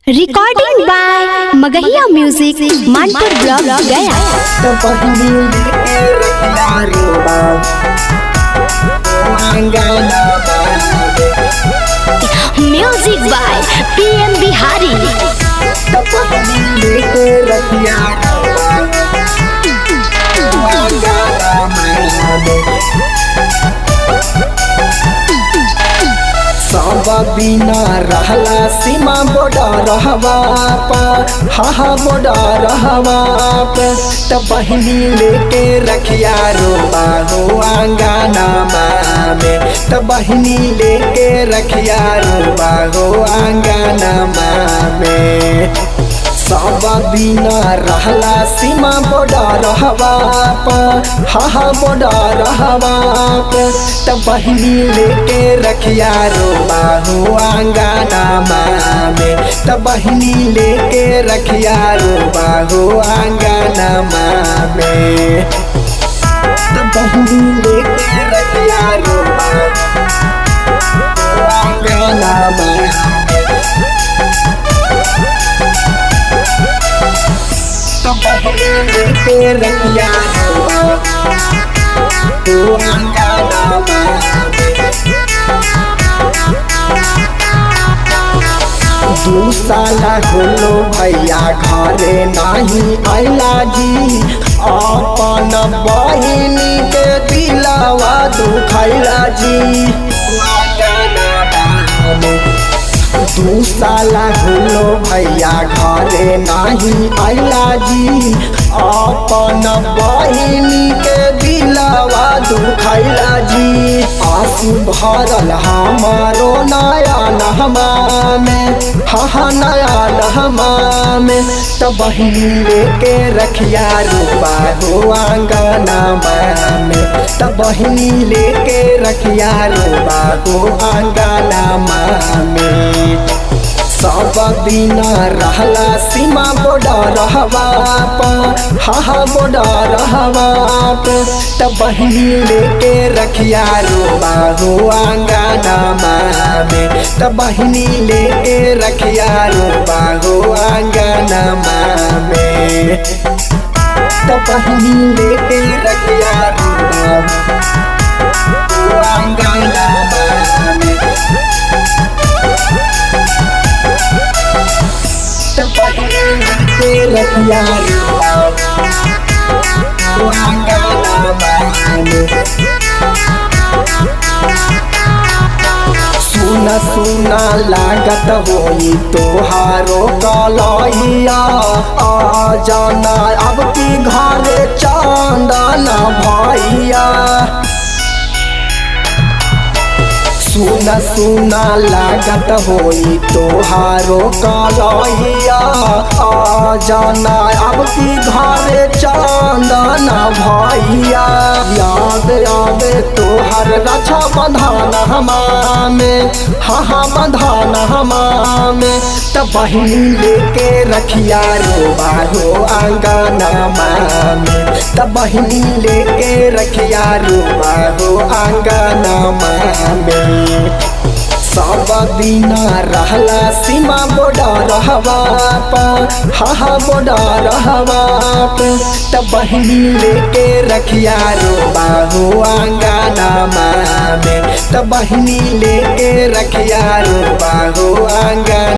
Recording by Magahiya music Manpur block Gaya. Music by PM Bihari. सब बिना रहला सीमा बोडा रहवा पा हा बोडा रहवा पे त बहिनी लेके रखिया रोबा हो आंगना में त बहिनी लेके रखिया रोबा हो आंगना में। सब बिना रहला सीमा बोडा रहवा पा हा बोडा रहवा पे त बहिनी लेके रखिया रोबा हो आंगना में त बहिनी लेके रखिया रोबा हो आंगना में। त बहिनी लेके रखिया रोबा हो आंगना में। लेके रखिया रोबा हो आंगना में। दू साला होलो भैया घरे नहीं आइला जी, अपन बहिनी के दिलावा दुखैला जी। दू साला होलो भैया घरे नहीं आइला जी, अपन बहिनी के दिलावा दुखैला जी। आंसू भरल हमारो नया नहमा में हा नया नहमा में त बहिनी लेके रखिया रोबा हो आंगना में त बहिनी लेके रखिया रोबा हो आंगना में। सब बिना रहला सीमा बोडा रहवा पा हा बोडा रहवा पे त बहिनी लेके रखिया रोबा हो आंगना में त बहिनी लेके रखिया रोबा हो आंगना में। त बहिनी लेके रखिया रोबा हो आंगना में। रखिया रोबा हो आंगना में। सुना सुना लागत होई तोहारो कलैया, आ जाना अब की घरे चांदना भैया। सुना सुना लागत होई तोहारो कलैया, आ जाना अब की घरे चांदना भैया। याद आवे तोहर रक्षा बंधन हमा में हा बंधन हमा में त बहिनी लेके रखिया रोबा हो आंगना में त बहिनी लेके रखिया रोबा हो आंगना में। सब बिना रहला सीमा बोडा रहवा पा हा बोडा रहवा पे त बहिनी लेके रखिया रोबा हो आंगना में त बहिनी लेके रखिया रोबा हो आंगना।